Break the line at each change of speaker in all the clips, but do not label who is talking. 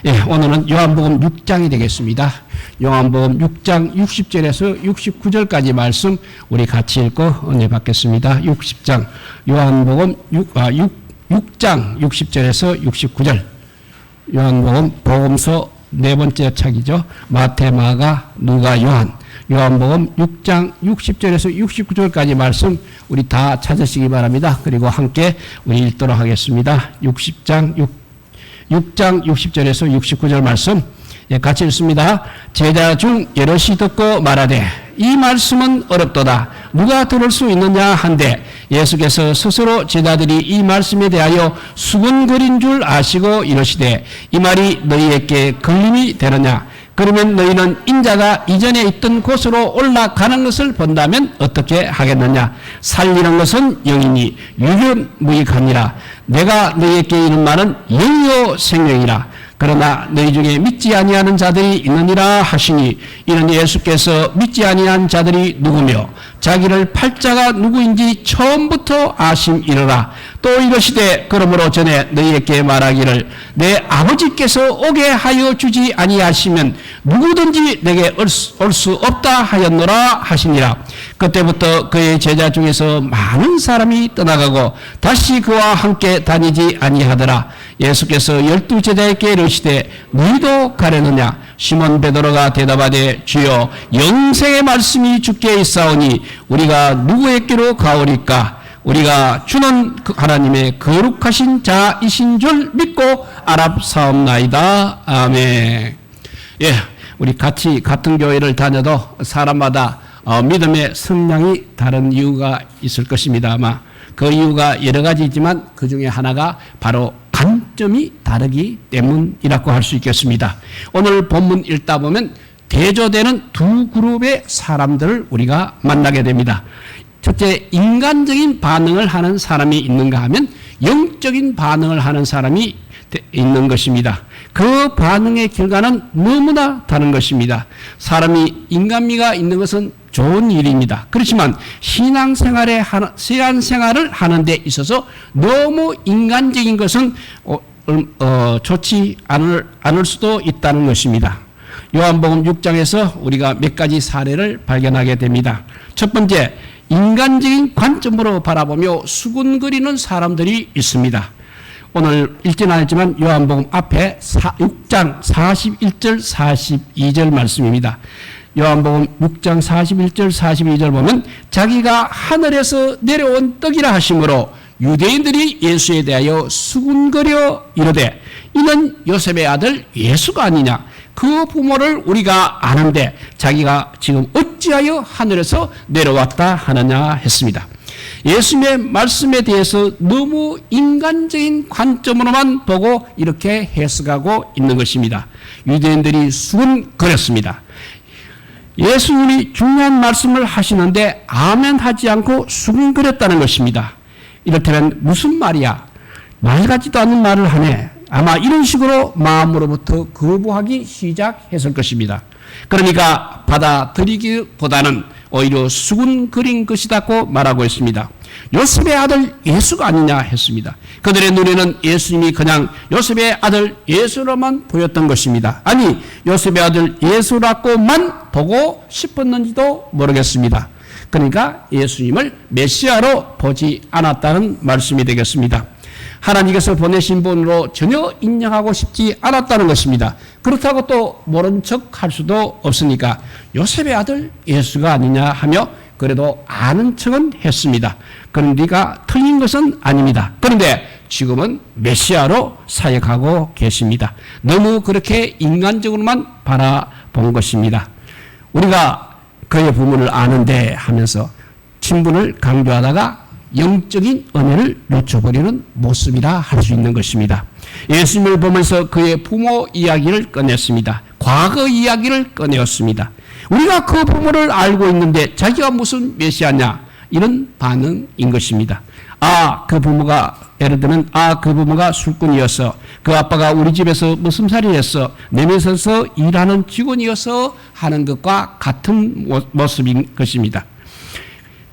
예, 오늘은 요한복음 6장이 되겠습니다. 요한복음 6장 60절에서 69절까지 말씀 우리 같이 읽고 은혜 받겠습니다. 60장 요한복음 6장 60절에서 69절. 요한복음 복음서 네 번째 책이죠. 마태, 마가, 누가, 요한. 요한복음 6장 60절에서 69절까지 말씀 우리 다 찾으시기 바랍니다. 그리고 함께 우리 읽도록 하겠습니다. 6장 60절에서 69절 말씀 같이 읽습니다. 제자 중 여럿이 듣고 말하되 이 말씀은 어렵도다. 누가 들을 수 있느냐 한데 예수께서 스스로 제자들이 이 말씀에 대하여 수군거린 줄 아시고 이러시되 이 말이 너희에게 걸림이 되느냐. 그러면 너희는 인자가 이전에 있던 곳으로 올라가는 것을 본다면 어떻게 하겠느냐. 살리는 것은 영이니 유견무익하니라. 내가 너희에게 이른 말은 영이요 생명이라. 그러나 너희 중에 믿지 아니하는 자들이 있느니라 하시니 이는 예수께서 믿지 아니한 자들이 누구며 자기를 팔자가 누구인지 처음부터 아심이로라. 또 이러시되 그러므로 전에 너희에게 말하기를 내 아버지께서 오게 하여 주지 아니하시면 누구든지 내게 올 수 없다 하였노라 하시니라. 그때부터 그의 제자 중에서 많은 사람이 떠나가고 다시 그와 함께 다니지 아니하더라. 예수께서 12 제자에게 이르시되 너희도 가려느냐. 시몬 베드로가 대답하되 주여 영생의 말씀이 주께 있사오니 우리가 누구에게로 가오리까. 우리가 주는 하나님의 거룩하신 자이신 줄 믿고 알았사옵나이다. 아멘. 예, 우리 같은 교회를 다녀도 사람마다 믿음의 성향이 다른 이유가 있을 것입니다. 아마 그 이유가 여러 가지이지만 그 중에 하나가 바로 관점이 다르기 때문이라고 할 수 있겠습니다. 오늘 본문 읽다 보면 대조되는 두 그룹의 사람들을 우리가 만나게 됩니다. 첫째, 인간적인 반응을 하는 사람이 있는가 하면 영적인 반응을 하는 사람이 있는 것입니다. 그 반응의 결과는 너무나 다른 것입니다. 사람이 인간미가 있는 것은 좋은 일입니다. 그렇지만 신앙생활을 하는 데 있어서 너무 인간적인 것은 좋지 않을 수도 있다는 것입니다. 요한복음 6장에서 우리가 몇 가지 사례를 발견하게 됩니다. 첫 번째, 인간적인 관점으로 바라보며 수군거리는 사람들이 있습니다. 오늘 읽지는 않았지만 요한복음 앞에 6장 41절 42절 말씀입니다. 요한복음 6장 41절 42절 보면 자기가 하늘에서 내려온 떡이라 하심으로 유대인들이 예수에 대하여 수군거려 이르되 이는 요셉의 아들 예수가 아니냐. 그 부모를 우리가 아는데 자기가 지금 어찌하여 하늘에서 내려왔다 하느냐 했습니다. 예수님의 말씀에 대해서 너무 인간적인 관점으로만 보고 이렇게 해석하고 있는 것입니다. 유대인들이 수군거렸습니다. 예수님이 중요한 말씀을 하시는데 아멘 하지 않고 수군거렸다는 것입니다. 이렇다면 무슨 말이야? 말 같지도 않은 말을 하네. 아마 이런 식으로 마음으로부터 거부하기 시작했을 것입니다. 그러니까 받아들이기보다는 오히려 수군거린 것이라고 말하고 있습니다. 요셉의 아들 예수가 아니냐 했습니다. 그들의 눈에는 예수님이 그냥 요셉의 아들 예수로만 보였던 것입니다. 아니, 요셉의 아들 예수라고만 보고 싶었는지도 모르겠습니다. 그러니까 예수님을 메시아로 보지 않았다는 말씀이 되겠습니다. 하나님께서 보내신 분으로 전혀 인정하고 싶지 않았다는 것입니다. 그렇다고 또 모른 척 할 수도 없으니까 요셉의 아들 예수가 아니냐 하며 그래도 아는 척은 했습니다. 그런 네가 틀린 것은 아닙니다. 그런데 지금은 메시아로 사역하고 계십니다. 너무 그렇게 인간적으로만 바라본 것입니다. 우리가 그의 부모를 아는데 하면서 친분을 강조하다가 영적인 은혜를 놓쳐버리는 모습이라 할 수 있는 것입니다. 예수님을 보면서 그의 부모 이야기를 꺼냈습니다. 과거 이야기를 꺼내었습니다. 우리가 그 부모를 알고 있는데 자기가 무슨 메시아냐, 이런 반응인 것입니다. 그 부모가 예를 들면 그 부모가 술꾼이어서 그 아빠가 우리 집에서 무슨 살이 했어 내면서 일하는 직원이어서 하는 것과 같은 모습인 것입니다.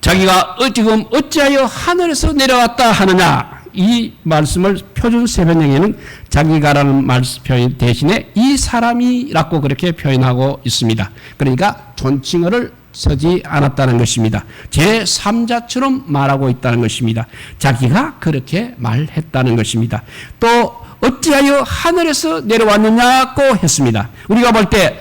자기가 지금 어찌하여 하늘에서 내려왔다 하느냐, 이 말씀을 표준 세변형에는 자기가라는 말 표현 대신에 이 사람이라고 그렇게 표현하고 있습니다. 그러니까 존칭어를 쓰지 않았다는 것입니다. 제3자처럼 말하고 있다는 것입니다. 자기가 그렇게 말했다는 것입니다. 또 어찌하여 하늘에서 내려왔느냐고 했습니다. 우리가 볼 때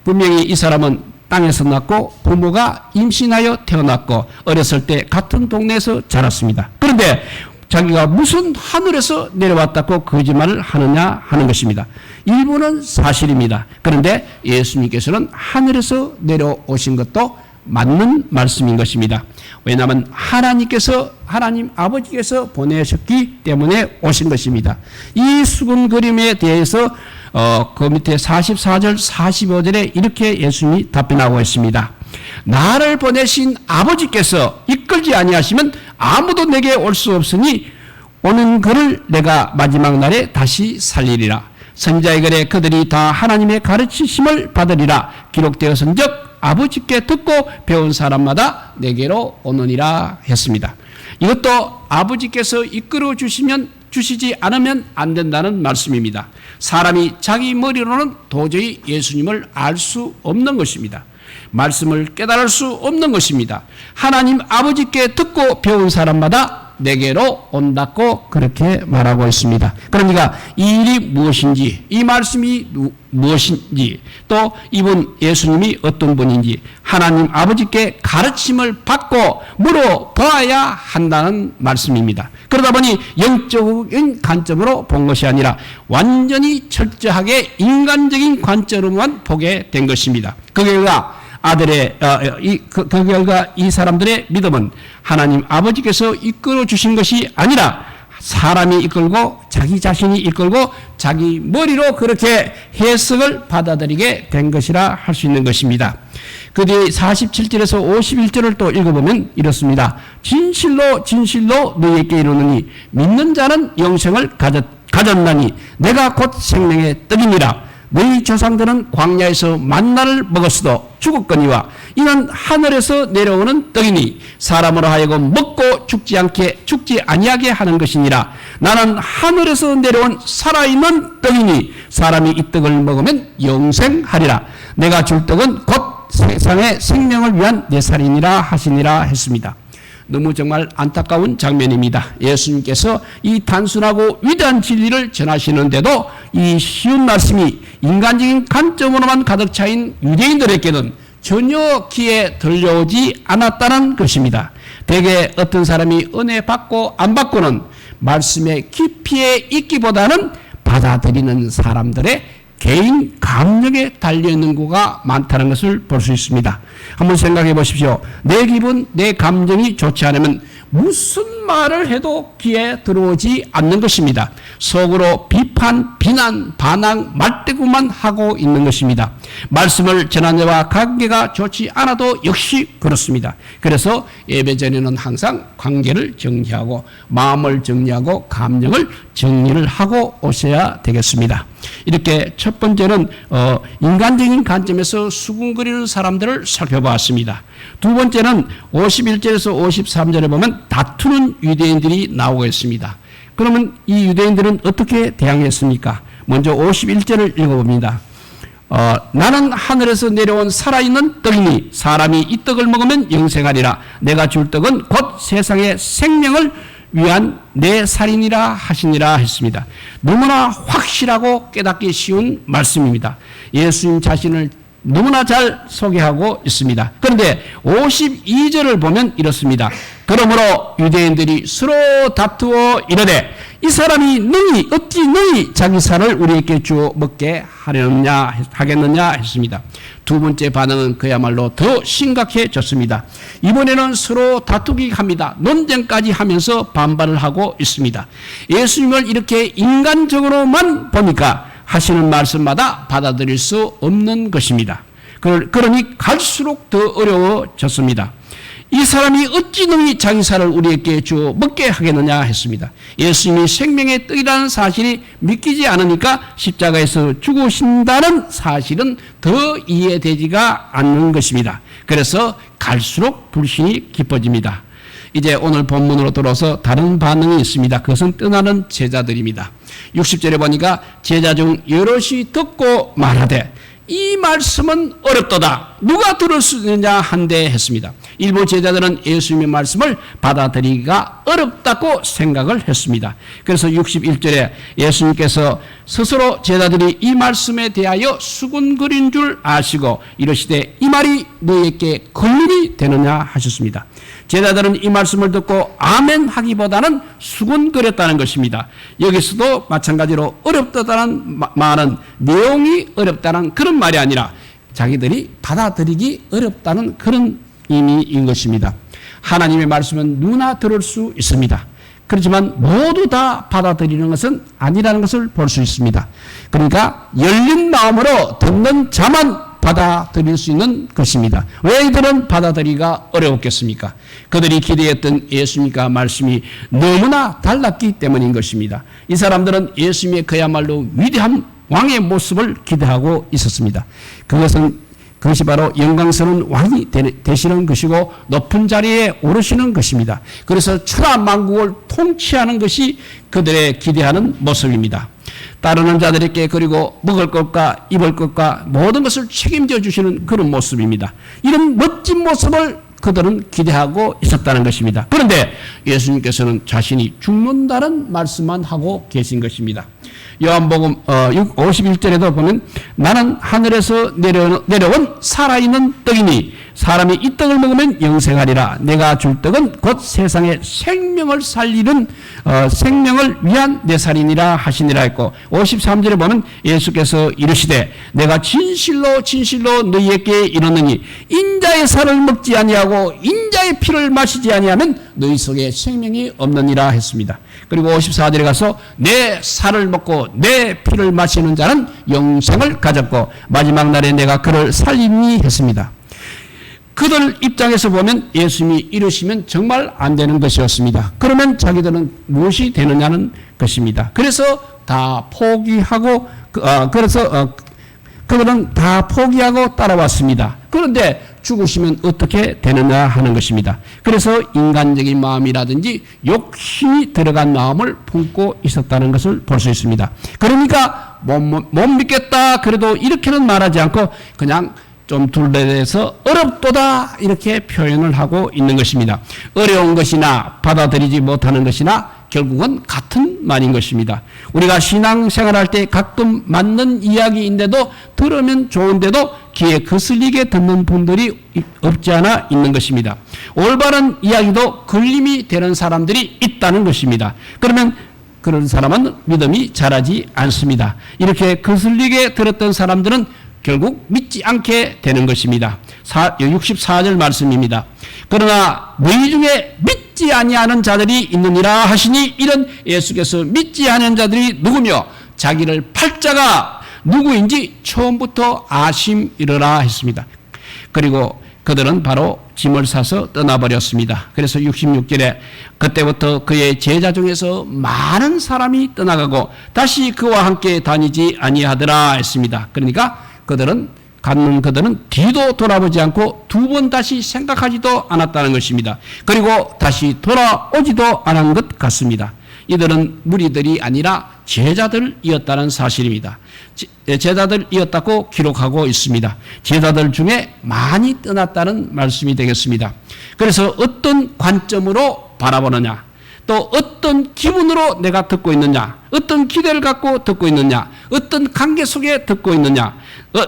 분명히 이 사람은 땅에서 났고 부모가 임신하여 태어났고 어렸을 때 같은 동네에서 자랐습니다. 그런데 자기가 무슨 하늘에서 내려왔다고 거짓말을 하느냐 하는 것입니다. 일부는 사실입니다. 그런데 예수님께서는 하늘에서 내려오신 것도 맞는 말씀인 것입니다. 왜냐하면 하나님 아버지께서 보내셨기 때문에 오신 것입니다. 이 수군 그림에 대해서 그 밑에 44절 45절에 이렇게 예수님이 답변하고 있습니다. 나를 보내신 아버지께서 이끌지 아니하시면 아무도 내게 올 수 없으니 오는 그를 내가 마지막 날에 다시 살리리라. 선지자의 글에 그들이 다 하나님의 가르치심을 받으리라. 기록되었은즉 아버지께 듣고 배운 사람마다 내게로 오느니라 했습니다. 이것도 아버지께서 이끌어 주시지 않으면 안 된다는 말씀입니다. 사람이 자기 머리로는 도저히 예수님을 알 수 없는 것입니다. 말씀을 깨달을 수 없는 것입니다. 하나님 아버지께 듣고 배운 사람마다 내게로 온다고 그렇게 말하고 있습니다. 그러니까 이 일이 무엇인지, 이 말씀이 무엇인지, 또 이분 예수님이 어떤 분인지 하나님 아버지께 가르침을 받고 물어봐야 한다는 말씀입니다. 그러다 보니 영적인 관점으로 본 것이 아니라 완전히 철저하게 인간적인 관점으로만 보게 된 것입니다. 그 결과 그 결과 이 사람들의 믿음은 하나님 아버지께서 이끌어 주신 것이 아니라 사람이 이끌고 자기 자신이 이끌고 자기 머리로 그렇게 해석을 받아들이게 된 것이라 할 수 있는 것입니다. 그 뒤에 47절에서 51절을 또 읽어보면 이렇습니다. 진실로 진실로 너희에게 이르노니 믿는 자는 영생을 가졌나니 내가 곧 생명의 떡이니라. 너희 조상들은 광야에서 만나를 먹었어도 죽었거니와 이는 하늘에서 내려오는 떡이니 사람으로 하여금 먹고 죽지 아니하게 하는 것이니라. 나는 하늘에서 내려온 살아있는 떡이니 사람이 이 떡을 먹으면 영생하리라. 내가 줄 떡은 곧 세상의 생명을 위한 내 살이니라 하시니라 했습니다. 너무 정말 안타까운 장면입니다. 예수님께서 이 단순하고 위대한 진리를 전하시는데도 이 쉬운 말씀이 인간적인 관점으로만 가득 차인 유대인들에게는 전혀 귀에 들려오지 않았다는 것입니다. 대개 어떤 사람이 은혜 받고 안 받고는 말씀의 깊이에 있기보다는 받아들이는 사람들의 개인 감정에 달려있는 거가 많다는 것을 볼 수 있습니다. 한번 생각해 보십시오. 내 기분, 내 감정이 좋지 않으면 무슨 말을 해도 귀에 들어오지 않는 것입니다. 속으로 비판, 비난, 반항, 말대꾸만 하고 있는 것입니다. 말씀을 전한 자와 관계가 좋지 않아도 역시 그렇습니다. 그래서 예배 전에는 항상 관계를 정리하고 마음을 정리하고 감정을 정리를 하고 오셔야 되겠습니다. 이렇게 첫 번째는 인간적인 관점에서 수군거리는 사람들을 살펴보았습니다. 두 번째는 51절에서 53절에 보면 다투는 유대인들이 나오고 있습니다. 그러면 이 유대인들은 어떻게 대항했습니까? 먼저 51절을 읽어봅니다. 나는 하늘에서 내려온 살아있는 떡이니 사람이 이 떡을 먹으면 영생하리라. 내가 줄 떡은 곧 세상의 생명을 위한 내 살이니라 하시니라 했습니다. 너무나 확실하고 깨닫기 쉬운 말씀입니다. 예수님 자신을 너무나 잘 소개하고 있습니다. 그런데 52절을 보면 이렇습니다. 그러므로 유대인들이 서로 다투어 이르되 이 사람이 어찌 능히 자기 살을 우리에게 주어 먹게 하겠느냐 했습니다. 두 번째 반응은 그야말로 더 심각해졌습니다. 이번에는 서로 다투기 합니다. 논쟁까지 하면서 반발을 하고 있습니다. 예수님을 이렇게 인간적으로만 보니까 하시는 말씀마다 받아들일 수 없는 것입니다. 그러니 갈수록 더 어려워졌습니다. 이 사람이 어찌 능히 자기 살을 우리에게 주어 먹게 하겠느냐 했습니다. 예수님이 생명의 떡이라는 사실이 믿기지 않으니까 십자가에서 죽으신다는 사실은 더 이해되지가 않는 것입니다. 그래서 갈수록 불신이 깊어집니다. 이제 오늘 본문으로 들어서 다른 반응이 있습니다. 그것은 떠나는 제자들입니다. 60절에 보니까 제자 중 여럿이 듣고 말하되 이 말씀은 어렵도다. 누가 들을 수 있느냐 한데 했습니다. 일부 제자들은 예수님의 말씀을 받아들이기가 어렵다고 생각을 했습니다. 그래서 61절에 예수님께서 스스로 제자들이 이 말씀에 대하여 수군거린 줄 아시고 이르시되 이 말이 너희에게 권능이 되느냐 하셨습니다. 제자들은 이 말씀을 듣고 아멘 하기보다는 수군거렸다는 것입니다. 여기서도 마찬가지로 어렵다는 말은 내용이 어렵다는 그런 말이 아니라 자기들이 받아들이기 어렵다는 그런 의미인 것입니다. 하나님의 말씀은 누구나 들을 수 있습니다. 그렇지만 모두 다 받아들이는 것은 아니라는 것을 볼 수 있습니다. 그러니까 열린 마음으로 듣는 자만 받아들일 수 있는 것입니다. 왜 이들은 받아들이기가 어려웠겠습니까? 그들이 기대했던 예수님과 말씀이 너무나 달랐기 때문인 것입니다. 이 사람들은 예수님의 그야말로 위대한 왕의 모습을 기대하고 있었습니다. 그것이 바로 영광스러운 왕이 되시는 것이고 높은 자리에 오르시는 것입니다. 그래서 천하 만국을 통치하는 것이 그들의 기대하는 모습입니다. 따르는 자들에게 그리고 먹을 것과 입을 것과 모든 것을 책임져 주시는 그런 모습입니다. 이런 멋진 모습을 그들은 기대하고 있었다는 것입니다. 그런데 예수님께서는 자신이 죽는다는 말씀만 하고 계신 것입니다. 요한복음 51절에도 보면 나는 하늘에서 내려온 살아있는 떡이니 사람이 이 떡을 먹으면 영생하리라. 내가 줄 떡은 곧 세상의 생명을 살리는 생명을 위한 내 살이니라 하시니라 했고 53절에 보면 예수께서 이르시되 내가 진실로 진실로 너희에게 이르노니 인자의 살을 먹지 아니하고 인자의 피를 마시지 아니하면 너희 속에 생명이 없느니라 했습니다. 그리고 54절에 가서 내 살을 먹고 내 피를 마시는 자는 영생을 가졌고 마지막 날에 내가 그를 살리니 했습니다. 그들 입장에서 보면 예수님이 이러시면 정말 안 되는 것이었습니다. 그러면 자기들은 무엇이 되느냐는 것입니다. 그래서 다 포기하고 그들은 다 포기하고 따라왔습니다. 그런데 죽으시면 어떻게 되느냐 하는 것입니다. 그래서 인간적인 마음이라든지 욕심이 들어간 마음을 품고 있었다는 것을 볼 수 있습니다. 그러니까 못 믿겠다 그래도 이렇게는 말하지 않고 그냥 좀 둘러대서 어렵도다 이렇게 표현을 하고 있는 것입니다. 어려운 것이나 받아들이지 못하는 것이나 결국은 같은 말인 것입니다. 우리가 신앙생활할 때 가끔 맞는 이야기인데도 들으면 좋은데도 귀에 거슬리게 듣는 분들이 없지 않아 있는 것입니다. 올바른 이야기도 걸림이 되는 사람들이 있다는 것입니다. 그러면 그런 사람은 믿음이 자라지 않습니다. 이렇게 거슬리게 들었던 사람들은 결국 믿지 않게 되는 것입니다. 64절 말씀입니다. 그러나 너희 중에 믿지 아니하는 자들이 있느니라 하시니 이런 예수께서 믿지 않은 자들이 누구며 자기를 팔자가 누구인지 처음부터 아심이르라 했습니다. 그리고 그들은 바로 짐을 싸서 떠나버렸습니다. 그래서 66절에 그때부터 그의 제자 중에서 많은 사람이 떠나가고 다시 그와 함께 다니지 아니하더라 했습니다. 그러니까 그들은 뒤도 돌아보지 않고 두 번 다시 생각하지도 않았다는 것입니다. 그리고 다시 돌아오지도 않은 것 같습니다. 이들은 무리들이 아니라 제자들이었다는 사실입니다. 제자들이었다고 기록하고 있습니다. 제자들 중에 많이 떠났다는 말씀이 되겠습니다. 그래서 어떤 관점으로 바라보느냐, 또 어떤 기분으로 내가 듣고 있느냐, 어떤 기대를 갖고 듣고 있느냐, 어떤 관계 속에 듣고 있느냐,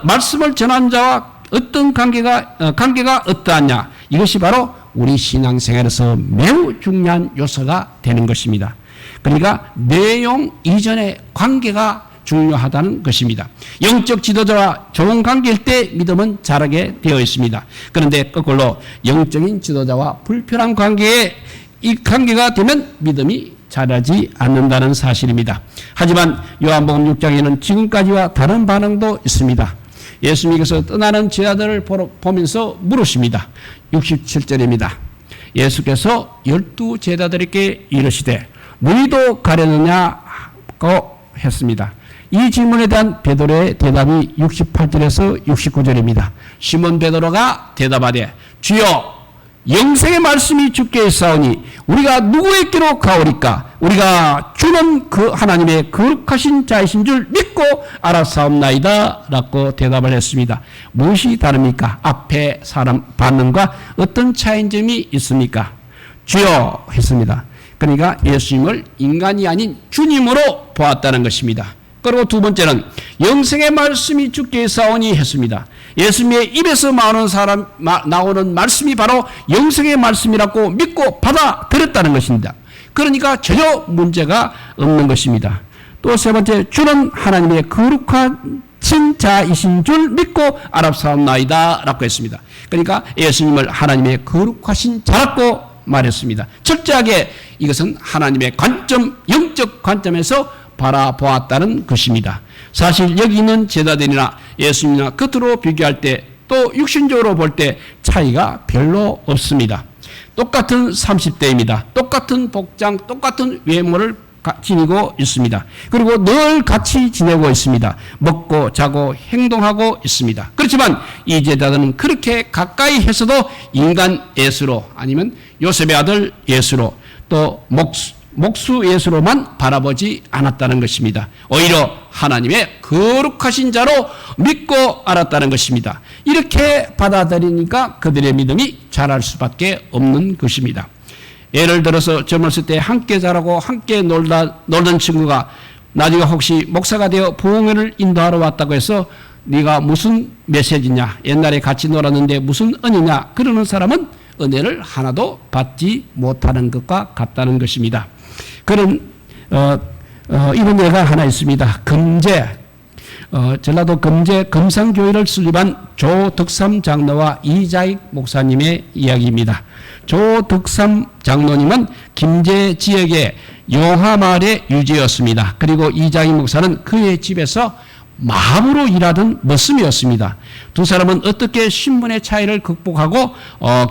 말씀을 전한 자와 어떤 관계가 어떠하냐, 이것이 바로 우리 신앙생활에서 매우 중요한 요소가 되는 것입니다. 그러니까 내용 이전의 관계가 중요하다는 것입니다. 영적 지도자와 좋은 관계일 때 믿음은 자라게 되어 있습니다. 그런데 거꾸로 영적인 지도자와 불편한 관계에 이 관계가 되면 믿음이 자라지 않는다는 사실입니다. 하지만 요한복음 6장에는 지금까지와 다른 반응도 있습니다. 예수님께서 떠나는 제자들을 보면서 물으십니다. 67절입니다. 예수께서 12 제자들에게 이르시되 너희도 가려느냐고 했습니다. 이 질문에 대한 베드로의 대답이 68절에서 69절입니다. 시몬 베드로가 대답하되 주여 영생의 말씀이 주께 있사오니 우리가 누구에게로 가오리까? 우리가 주는 그 하나님의 거룩하신 자이신 줄 믿고 알았사옵나이다 라고 대답을 했습니다. 무엇이 다릅니까? 앞에 사람 반응과 어떤 차이점이 있습니까? 주여 했습니다. 그러니까 예수님을 인간이 아닌 주님으로 보았다는 것입니다. 그리고 두 번째는 영생의 말씀이 주께 있사오니 했습니다. 예수님의 입에서 나오는 말씀이 바로 영생의 말씀이라고 믿고 받아들였다는 것입니다. 그러니까 전혀 문제가 없는 것입니다. 또 세 번째, 주는 하나님의 거룩하신 자이신 줄 믿고 알았사옵나이다 라고 했습니다. 그러니까 예수님을 하나님의 거룩하신 자라고 말했습니다. 철저하게 이것은 하나님의 관점, 영적 관점에서 바라보았다는 것입니다. 사실 여기 있는 제자들이나 예수님이나 겉으로 비교할 때 또 육신적으로 볼 때 차이가 별로 없습니다. 똑같은 30대입니다. 똑같은 복장, 똑같은 외모를 지니고 있습니다. 그리고 늘 같이 지내고 있습니다. 먹고 자고 행동하고 있습니다. 그렇지만 이 제자들은 그렇게 가까이 해서도 인간 예수로 아니면 요셉의 아들 예수로 또 목수 예수로만 바라보지 않았다는 것입니다. 오히려 하나님의 거룩하신 자로 믿고 알았다는 것입니다. 이렇게 받아들이니까 그들의 믿음이 자랄 수밖에 없는 것입니다. 예를 들어서 젊었을 때 함께 자라고 함께 놀던 친구가 나중에 혹시 목사가 되어 부흥회를 인도하러 왔다고 해서 네가 무슨 메시지냐, 옛날에 같이 놀았는데 무슨 은혜냐, 그러는 사람은 은혜를 하나도 받지 못하는 것과 같다는 것입니다. 그런 이런 예가 하나 있습니다. 전라도 금제 금상교회를 설립한 조덕삼 장로와 이자익 목사님의 이야기입니다. 조덕삼 장로님은 김제 지역의 용화마을의 유지였습니다. 그리고 이자익 목사는 그의 집에서 마부로 일하던 머슴이었습니다. 두 사람은 어떻게 신분의 차이를 극복하고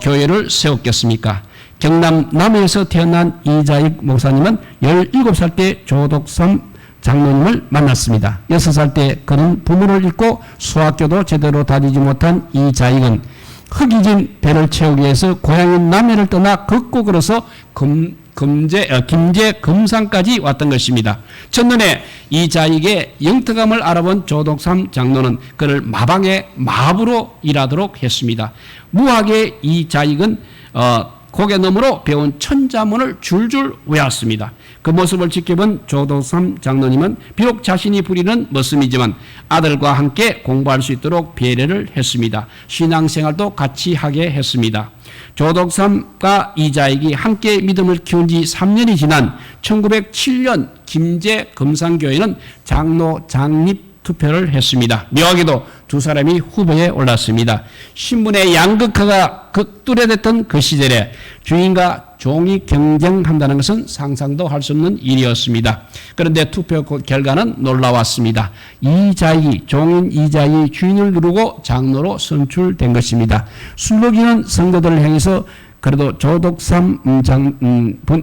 교회를 세웠겠습니까? 경남 남해에서 태어난 이자익 목사님은 17살 때 조덕삼 장로님을 만났습니다. 6살 때 그는 부모를 잃고 수학교도 제대로 다니지 못한 이자익은 흙이진 배를 채우기 위해서 고향인 남해를 떠나 걷고 걸어서 김제 금산까지 왔던 것입니다. 첫눈에 이자익의 영특함을 알아본 조덕삼 장로는 그를 마방의 마부로 일하도록 했습니다. 무학의 이자익은 고개 너머로 배운 천자문을 줄줄 외웠습니다. 그 모습을 지켜본 조덕삼 장로님은 비록 자신이 부리는 머슴이지만 아들과 함께 공부할 수 있도록 배려를 했습니다. 신앙생활도 같이 하게 했습니다. 조덕삼과 이자익이 함께 믿음을 키운 지 3년이 지난 1907년 김제 금산교회는 장로 장립 투표를 했습니다. 묘하게도 두 사람이 후보에 올랐습니다. 신분의 양극화가 뚜렷했던 그 시절에 주인과 종이 경쟁한다는 것은 상상도 할 수 없는 일이었습니다. 그런데 투표 결과는 놀라웠습니다. 종인 이자익이 주인을 누르고 장로로 선출된 것입니다. 술먹이는 성도들을 향해서 그래도 조덕삼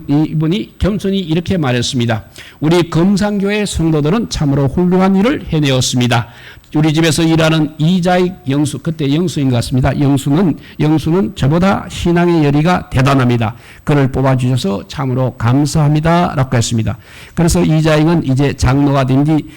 이분이 겸손히 이렇게 말했습니다. 우리 금산교회 성도들은 참으로 훌륭한 일을 해내었습니다. 우리 집에서 일하는 이자익 영수, 그때 영수인 것 같습니다. 영수는 저보다 신앙의 열의가 대단합니다. 그를 뽑아주셔서 참으로 감사합니다 라고 했습니다. 그래서 이자익은 이제 장로가 된 뒤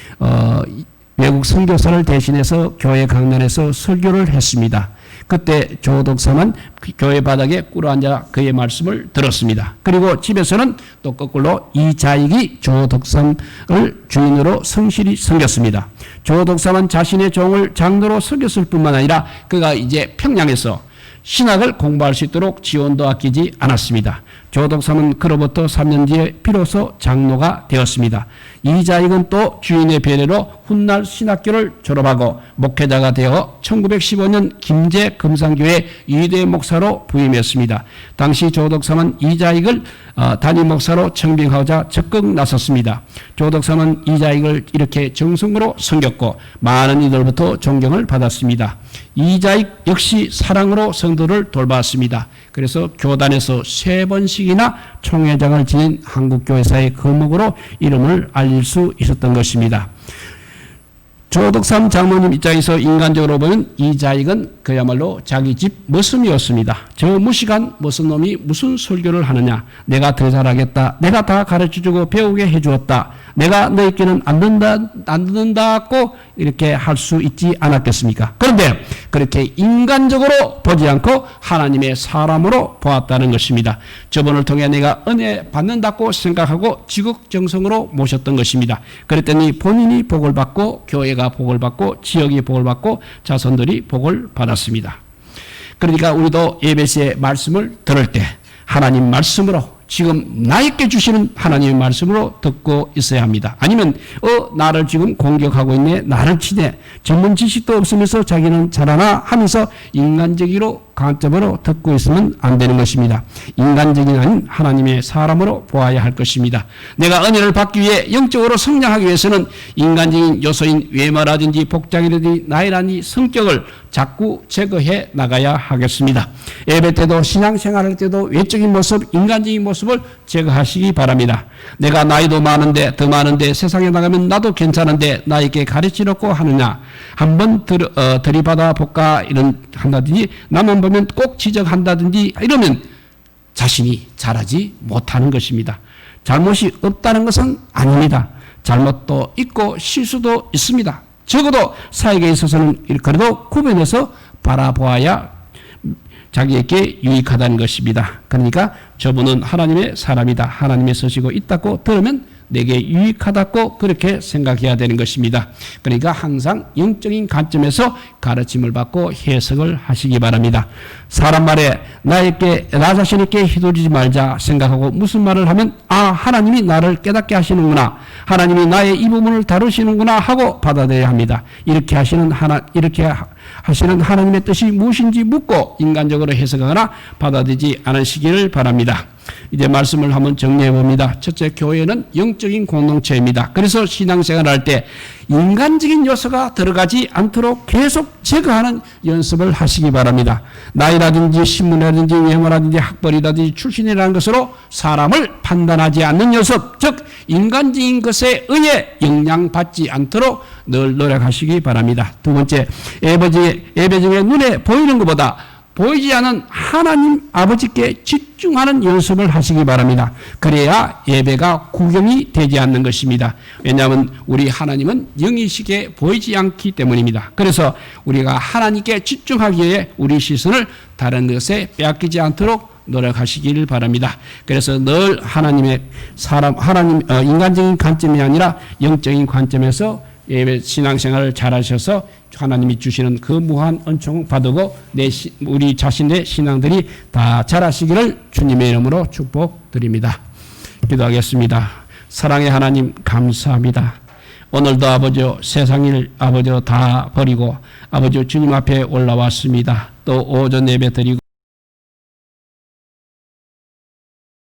외국 선교사를 대신해서 교회 강단에서 설교를 했습니다. 그때 조덕삼은 교회 바닥에 꿇어앉아 그의 말씀을 들었습니다. 그리고 집에서는 또 거꾸로 이자익이 조덕삼을 주인으로 성실히 섬겼습니다. 조덕삼은 자신의 종을 장로로 섬겼을 뿐만 아니라 그가 이제 평양에서 신학을 공부할 수 있도록 지원도 아끼지 않았습니다. 조덕삼은 그로부터 3년 뒤에 비로소 장로가 되었습니다. 이자익은 또 주인의 배려로 훗날 신학교를 졸업하고 목회자가 되어 1915년 김제 금산교회 이대 목사로 부임했습니다. 당시 조덕삼은 이자익을 담임 목사로 청빙하고자 적극 나섰습니다. 조덕삼은 이자익을 이렇게 정성으로 섬겼고 많은 이들부터 존경을 받았습니다. 이자익 역시 사랑으로 성도를 돌봤습니다. 그래서 교단에서 3번씩이나 총회장을 지닌 한국교회사의 거목으로 이름을 알릴 수 있었던 것입니다. 조덕삼 장모님 입장에서 인간적으로 보면 이 자익은 그야말로 자기 집 머슴이었습니다. 저 무식한 머슴놈이 무슨 설교를 하느냐. 내가 더 잘하겠다. 내가 다 가르쳐주고 배우게 해주었다. 내가 너희끼는 안 듣는다고 이렇게 할 수 있지 않았겠습니까? 그런데 그렇게 인간적으로 보지 않고 하나님의 사람으로 보았다는 것입니다. 저분을 통해 내가 은혜 받는다고 생각하고 지극정성으로 모셨던 것입니다. 그랬더니 본인이 복을 받고 교회가 복을 받고 지역이 복을 받고 자손들이 복을 받았습니다. 그러니까 우리도 예배 시에 말씀을 들을 때 하나님 말씀으로 지금 나에게 주시는 하나님의 말씀으로 듣고 있어야 합니다. 아니면 나를 지금 공격하고 있네, 나를 치네, 전문 지식도 없으면서 자기는 잘하나 하면서 인간적으로 관점으로 듣고 있으면 안 되는 것입니다. 인간적인 아닌 하나님의 사람으로 보아야 할 것입니다. 내가 은혜를 받기 위해 영적으로 성장하기 위해서는 인간적인 요소인 외모라든지 복장이라든지 나이라든지 성격을 자꾸 제거해 나가야 하겠습니다. 예배 때도 신앙생활할 때도 외적인 모습, 인간적인 모습을 제거하시기 바랍니다. 내가 나이도 많은데 더 많은데 세상에 나가면 나도 괜찮은데 나에게 가르치려고 하느냐, 한번 들이받아 볼까 이런 한다든지, 남은 보면 꼭 지적한다든지 이러면 자신이 잘하지 못하는 것입니다. 잘못이 없다는 것은 아닙니다. 잘못도 있고 실수도 있습니다. 적어도 사역에 있어서는 그래도 구분해서 바라보아야 자기에게 유익하다는 것입니다. 그러니까 저분은 하나님의 사람이다, 하나님의 서시고 있다고 들으면 내게 유익하다고 그렇게 생각해야 되는 것입니다. 그러니까 항상 영적인 관점에서 가르침을 받고 해석을 하시기 바랍니다. 사람 말에 나 자신에게 휘둘리지 말자 생각하고 무슨 말을 하면 하나님이 나를 깨닫게 하시는구나, 하나님이 나의 이 부분을 다루시는구나 하고 받아들여야 합니다. 이렇게 하시는 하나님의 뜻이 무엇인지 묻고 인간적으로 해석하거나 받아들이지 않으시기를 바랍니다. 이제 말씀을 한번 정리해 봅니다. 첫째, 교회는 영적인 공동체입니다. 그래서 신앙생활을 할 때 인간적인 요소가 들어가지 않도록 계속 제거하는 연습을 하시기 바랍니다. 나이라든지 신분이라든지 외모라든지 학벌이라든지 출신이라는 것으로 사람을 판단하지 않는 연습, 즉 인간적인 것에 의해 영향받지 않도록 늘 노력하시기 바랍니다. 두 번째, 예배 중에 눈에 보이는 것보다 보이지 않은 하나님 아버지께 집중하는 연습을 하시기 바랍니다. 그래야 예배가 구경이 되지 않는 것입니다. 왜냐하면 우리 하나님은 영이시게 보이지 않기 때문입니다. 그래서 우리가 하나님께 집중하기 위해 우리 시선을 다른 것에 빼앗기지 않도록 노력하시길 바랍니다. 그래서 늘 하나님 인간적인 관점이 아니라 영적인 관점에서 예배 신앙생활을 잘하셔서 하나님이 주시는 그 무한 은총 받고 우리 자신의 신앙들이 다 자라시기를 주님의 이름으로 축복드립니다. 기도하겠습니다. 사랑의 하나님 감사합니다. 오늘도 아버지 세상일 아버지 다 버리고 아버지 주님 앞에 올라왔습니다. 또 오전 예배 드리고